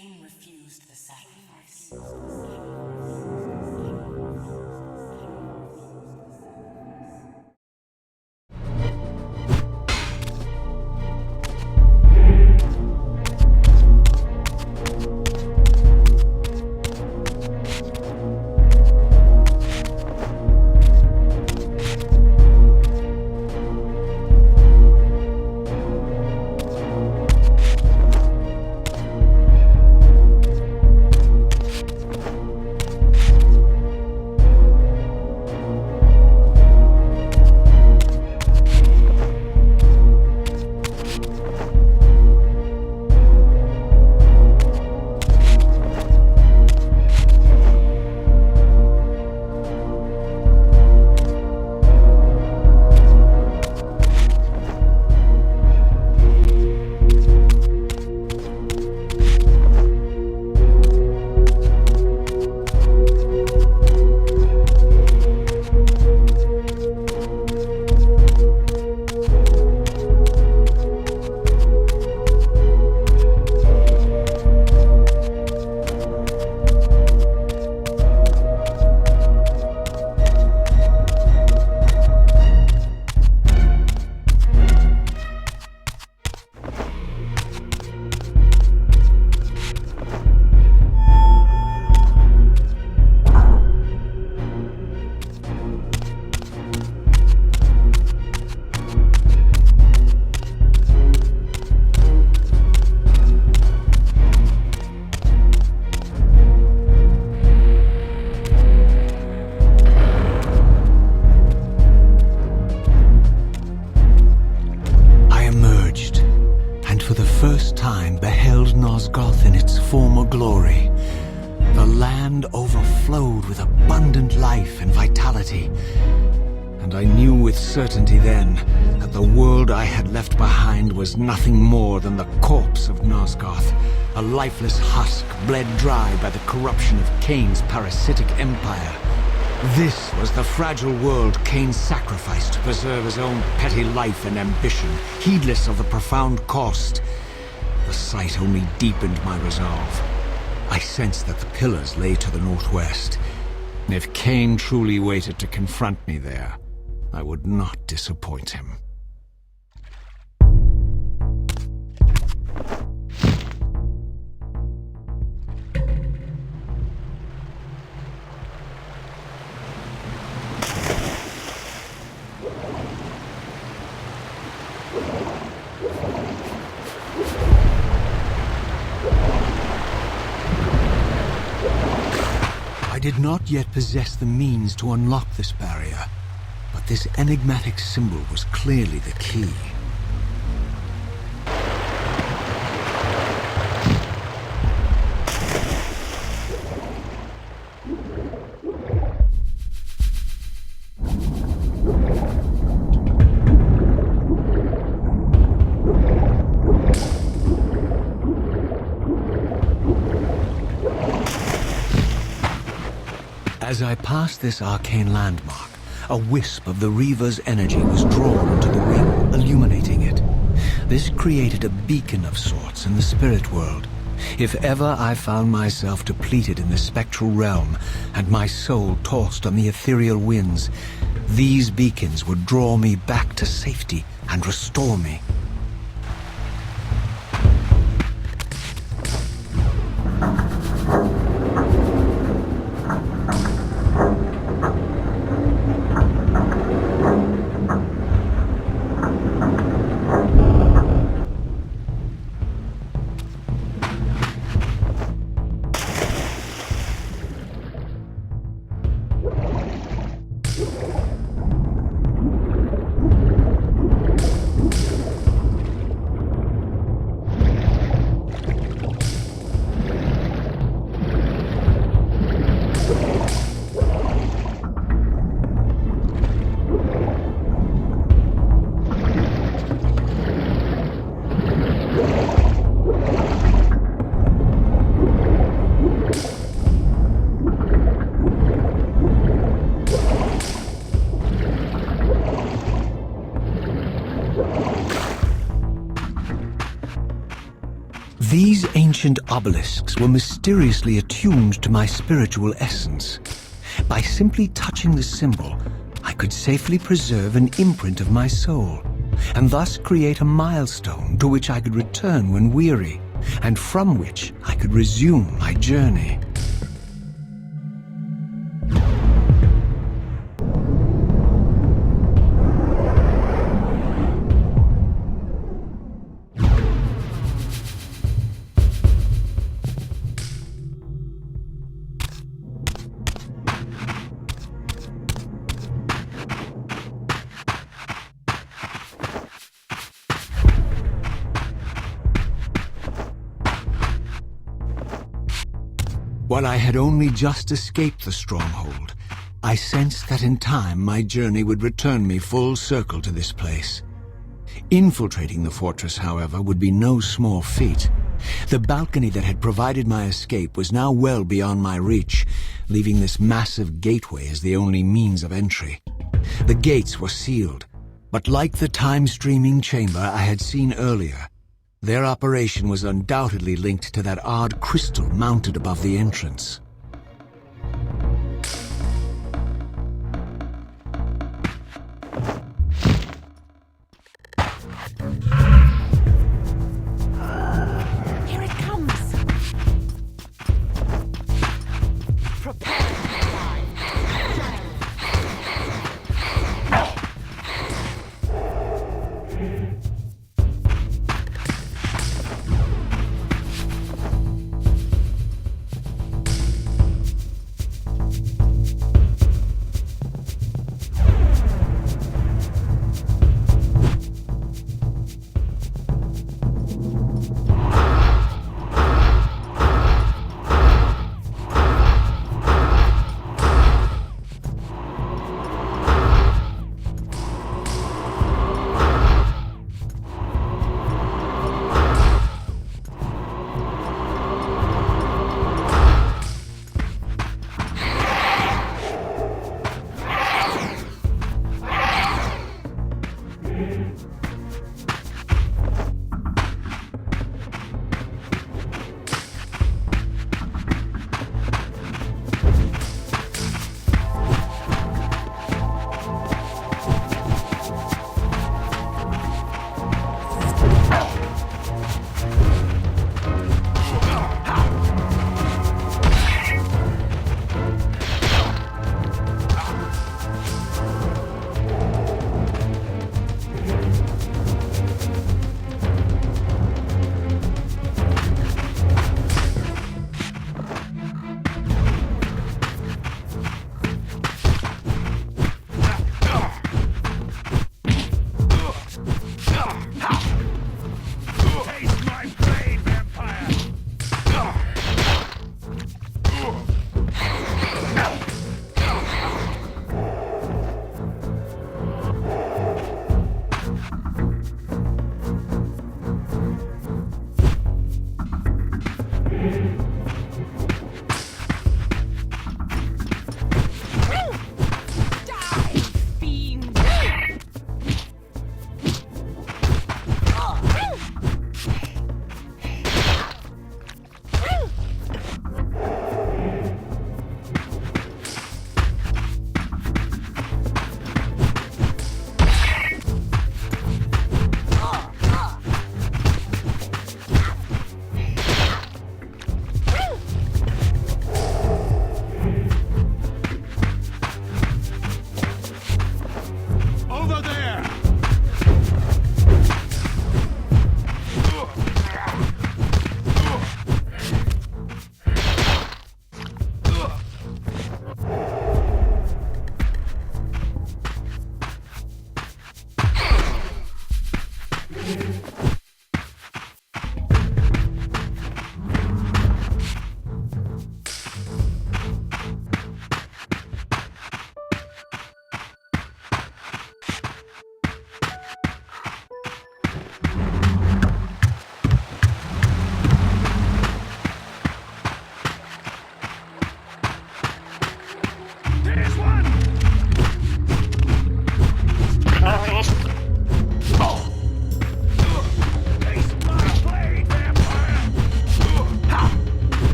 Kain refused the sacrifice. First time beheld Nosgoth in its former glory. The land overflowed with abundant life and vitality, and I knew with certainty then that the world I had left behind was nothing more than the corpse of Nosgoth, a lifeless husk bled dry by the corruption of Kain's parasitic empire. This was the fragile world Kain sacrificed to preserve his own petty life and ambition, heedless of the profound cost. The sight only deepened my resolve. I sensed that the pillars lay to the northwest. If Kain truly waited to confront me there, I would not disappoint him. I did not yet possess the means to unlock this barrier, but this enigmatic symbol was clearly the key. As I passed this arcane landmark, a wisp of the Reaver's energy was drawn into the ring, illuminating it. This created a beacon of sorts in the spirit world. If ever I found myself depleted in the spectral realm, and my soul tossed on the ethereal winds, these beacons would draw me back to safety and restore me. ancient obelisks were mysteriously attuned to my spiritual essence. By simply touching the symbol, I could safely preserve an imprint of my soul, and thus create a milestone to which I could return when weary, and from which I could resume my journey. While I had only just escaped the stronghold, I sensed that in time my journey would return me full circle to this place. Infiltrating the fortress, however, would be no small feat. The balcony that had provided my escape was now well beyond my reach, leaving this massive gateway as the only means of entry. The gates were sealed, but like the time-streaming chamber I had seen earlier, their operation was undoubtedly linked to that odd crystal mounted above the entrance. Here it comes! Prepare to die!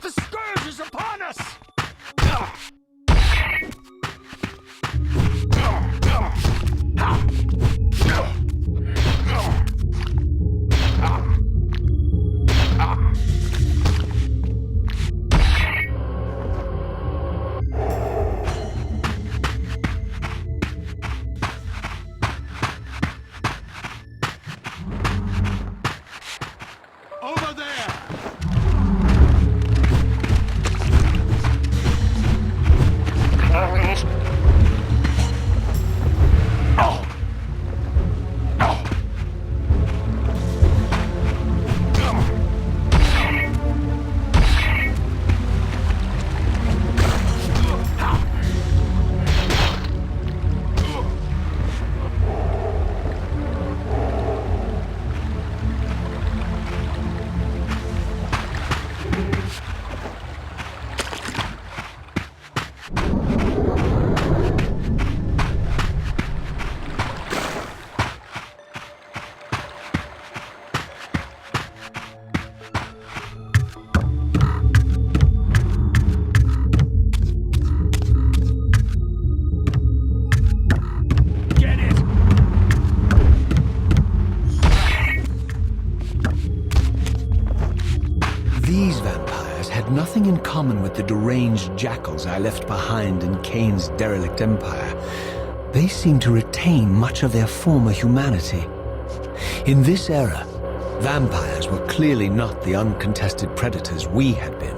The scourge is upon us! Over there! These vampires had nothing in common with the deranged jackals I left behind in Kain's derelict empire. They seemed to retain much of their former humanity. In this era, vampires were clearly not the uncontested predators we had been.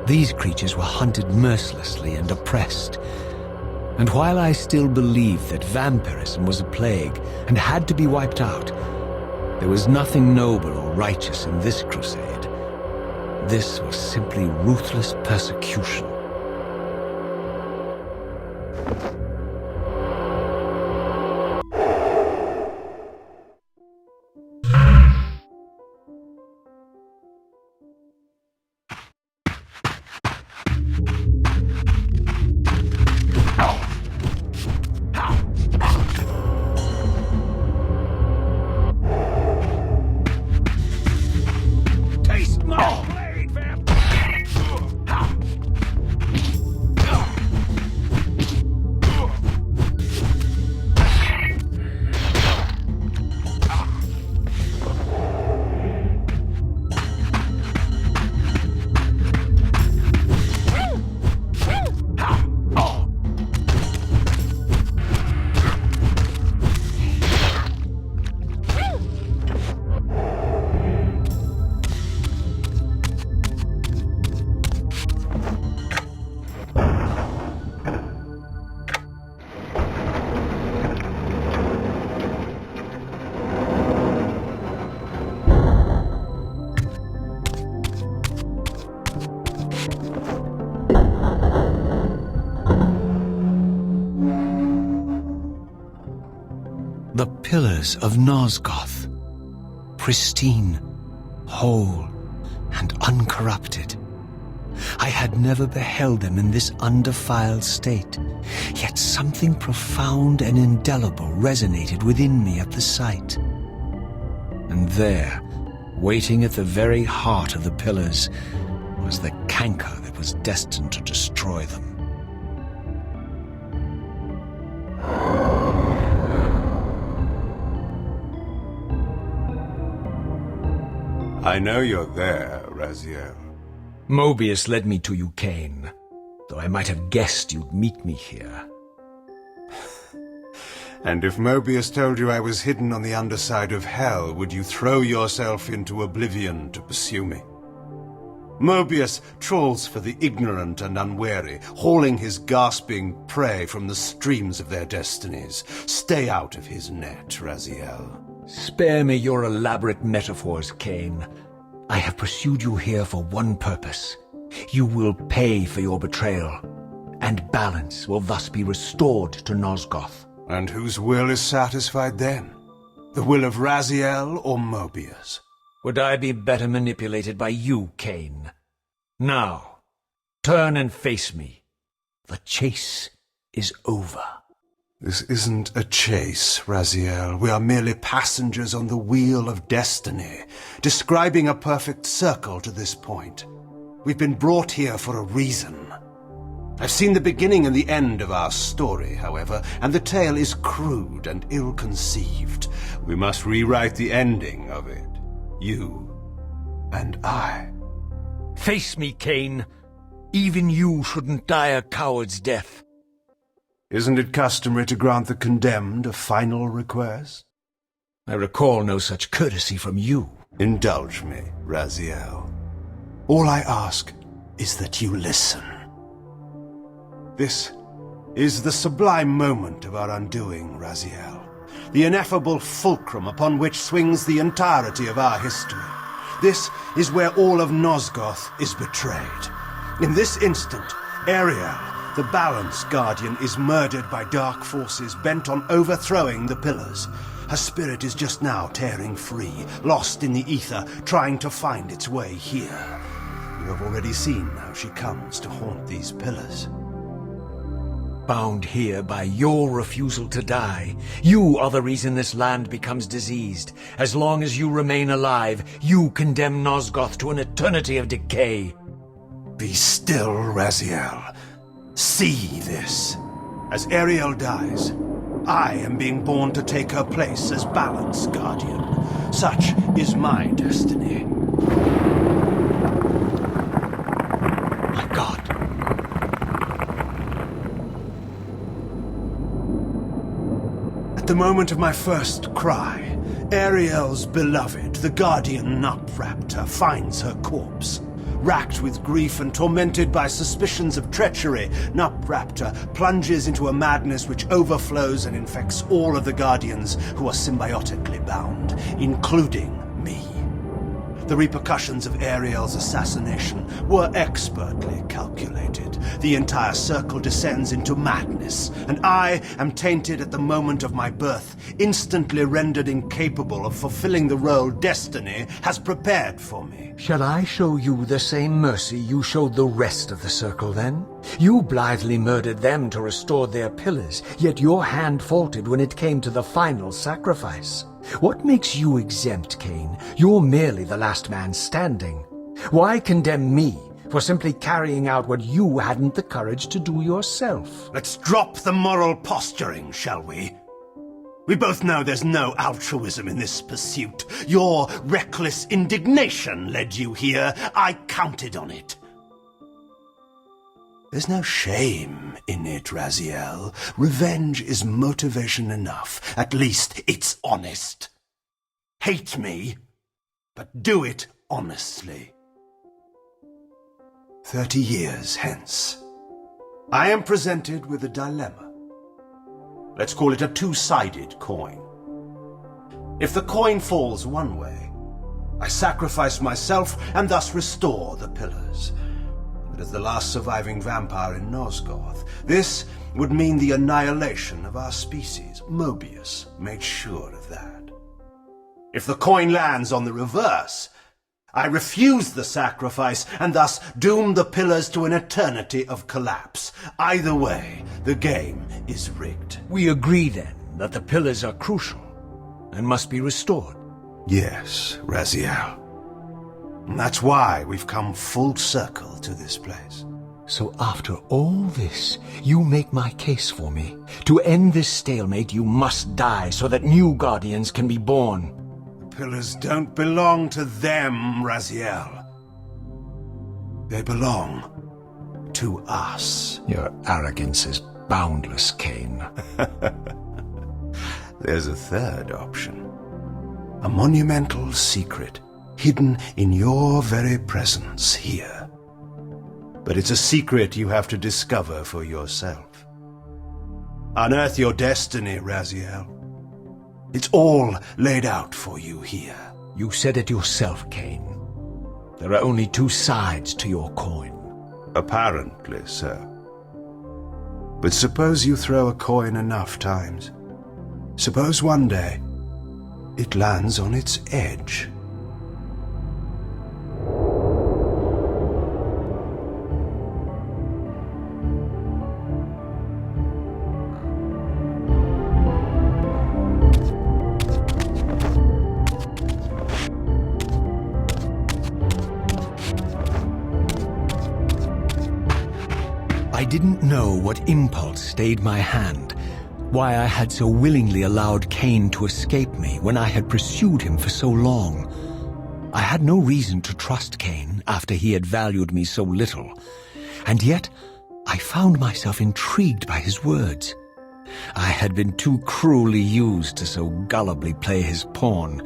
These creatures were hunted mercilessly and oppressed. And while I still believed that vampirism was a plague and had to be wiped out, there was nothing noble or righteous in this crusade. This was simply ruthless persecution. Taste my blade, vampire! The pillars of Nosgoth, pristine, whole, and uncorrupted. I had never beheld them in this undefiled state, yet something profound and indelible resonated within me at the sight. And there, waiting at the very heart of the pillars, was the canker that was destined to destroy them. I know you're there, Raziel. Mobius led me to you, Kain, though I might have guessed you'd meet me here. And if Mobius told you I was hidden on the underside of hell, would you throw yourself into oblivion to pursue me? Mobius trawls for the ignorant and unwary, hauling his gasping prey from the streams of their destinies. Stay out of his net, Raziel. Spare me your elaborate metaphors, Kain. I have pursued you here for one purpose. You will pay for your betrayal, and balance will thus be restored to Nosgoth. And whose will is satisfied then? The will of Raziel or Mobius? Would I be better manipulated by you, Kain? Now, turn and face me. The chase is over. This isn't a chase, Raziel. We are merely passengers on the wheel of destiny, describing a perfect circle to this point. We've been brought here for a reason. I've seen the beginning and the end of our story, however, and the tale is crude and ill-conceived. We must rewrite the ending of it. You and I. Face me, Kain. Even you shouldn't die a coward's death. Isn't it customary to grant the condemned a final request? I recall no such courtesy from you. Indulge me, Raziel. All I ask is that you listen. This is the sublime moment of our undoing, Raziel. The ineffable fulcrum upon which swings the entirety of our history. This is where all of Nosgoth is betrayed. In this instant, Ariel, the Balance Guardian, is murdered by dark forces bent on overthrowing the Pillars. Her spirit is just now tearing free, lost in the ether, trying to find its way here. You have already seen how she comes to haunt these Pillars. Bound here by your refusal to die. You are the reason this land becomes diseased. As long as you remain alive, you condemn Nosgoth to an eternity of decay. Be still, Raziel. See this. As Ariel dies, I am being born to take her place as Balance Guardian. Such is my destiny. My God. At the moment of my first cry, Ariel's beloved, the Guardian Nupraptor, finds her corpse. Racked with grief and tormented by suspicions of treachery, Nupraptor plunges into a madness which overflows and infects all of the Guardians who are symbiotically bound, including me. The repercussions of Ariel's assassination were expertly calculated. The entire circle descends into madness, and I am tainted at the moment of my birth, instantly rendered incapable of fulfilling the role destiny has prepared for me. Shall I show you the same mercy you showed the rest of the circle, then? You blithely murdered them to restore their pillars, yet your hand faltered when it came to the final sacrifice. What makes you exempt, Kain? You're merely the last man standing. Why condemn me for simply carrying out what you hadn't the courage to do yourself? Let's drop the moral posturing, shall we? We both know there's no altruism in this pursuit. Your reckless indignation led you here. I counted on it. There's no shame in it, Raziel. Revenge is motivation enough. At least it's honest. Hate me, but do it honestly. 30 years hence, I am presented with a dilemma. Let's call it a two-sided coin. If the coin falls one way, I sacrifice myself and thus restore the pillars. But as the last surviving vampire in Nosgoth, this would mean the annihilation of our species. Mobius made sure of that. If the coin lands on the reverse, I refuse the sacrifice and thus doom the pillars to an eternity of collapse. Either way, the game is rigged. We agree, then, that the pillars are crucial and must be restored. Yes, Raziel. And that's why we've come full circle to this place. So after all this, you make my case for me. To end this stalemate, you must die so that new guardians can be born. The pillars don't belong to them, Raziel. They belong to us. Your arrogance is boundless, Kain. There's a third option. A monumental secret hidden in your very presence here. But it's a secret you have to discover for yourself. Unearth your destiny, Raziel. It's all laid out for you here. You said it yourself, Kain. There are only two sides to your coin. Apparently so. But suppose you throw a coin enough times. Suppose one day it lands on its edge. I didn't know what impulse stayed my hand, why I had so willingly allowed Kain to escape me when I had pursued him for so long. I had no reason to trust Kain after he had valued me so little, and yet I found myself intrigued by his words. I had been too cruelly used to so gullibly play his pawn,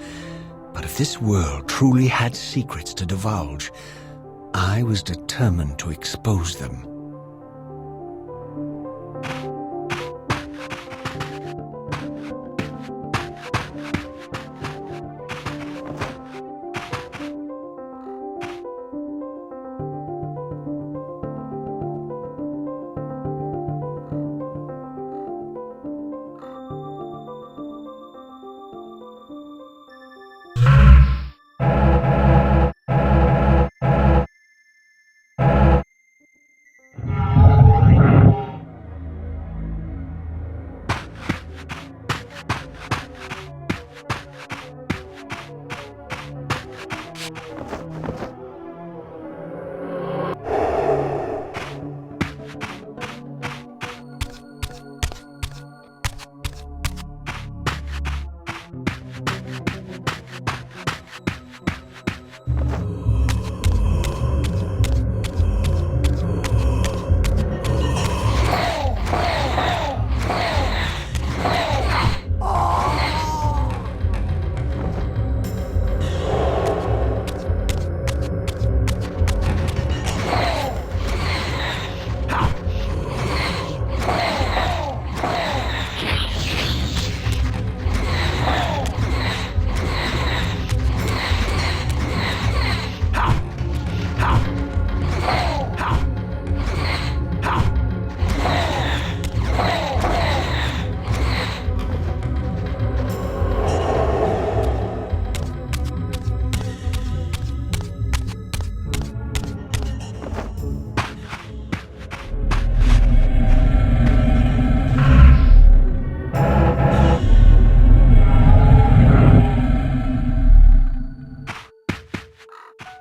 but if this world truly had secrets to divulge, I was determined to expose them.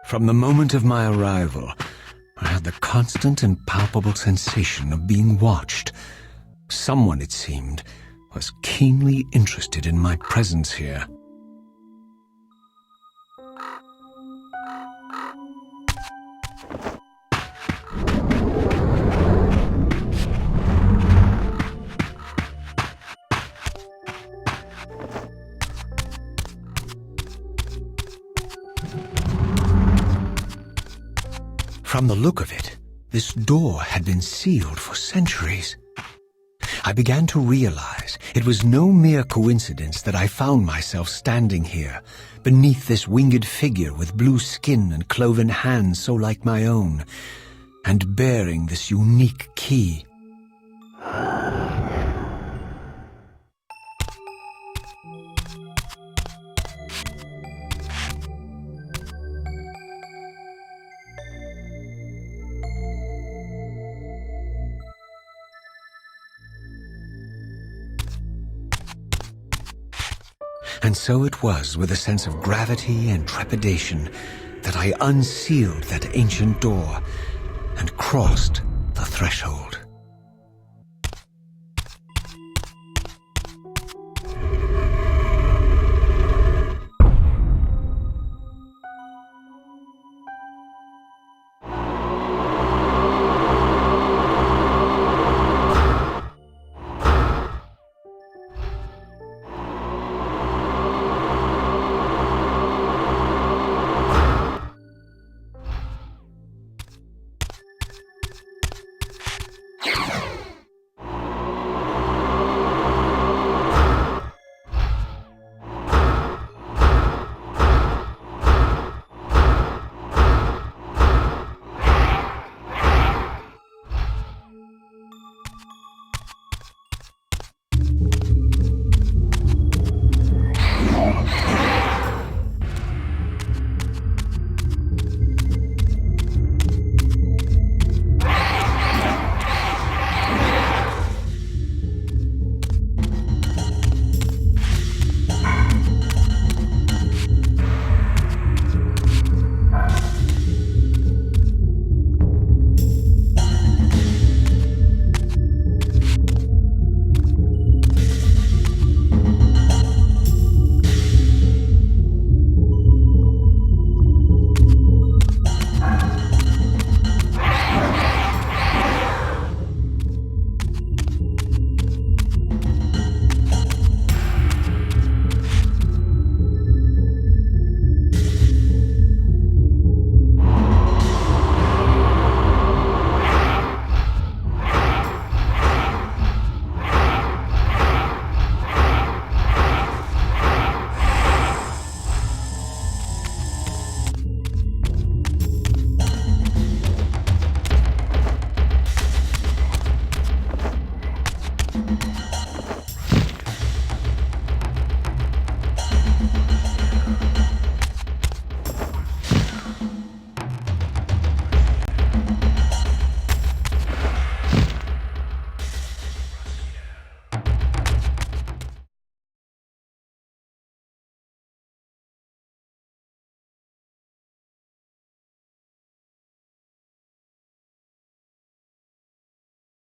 From the moment of my arrival, I had the constant and palpable sensation of being watched. Someone, it seemed, was keenly interested in my presence here. From the look of it, this door had been sealed for centuries. I began to realize it was no mere coincidence that I found myself standing here, beneath this winged figure with blue skin and cloven hands so like my own, and bearing this unique key. And so it was with a sense of gravity and trepidation that I unsealed that ancient door and crossed the threshold.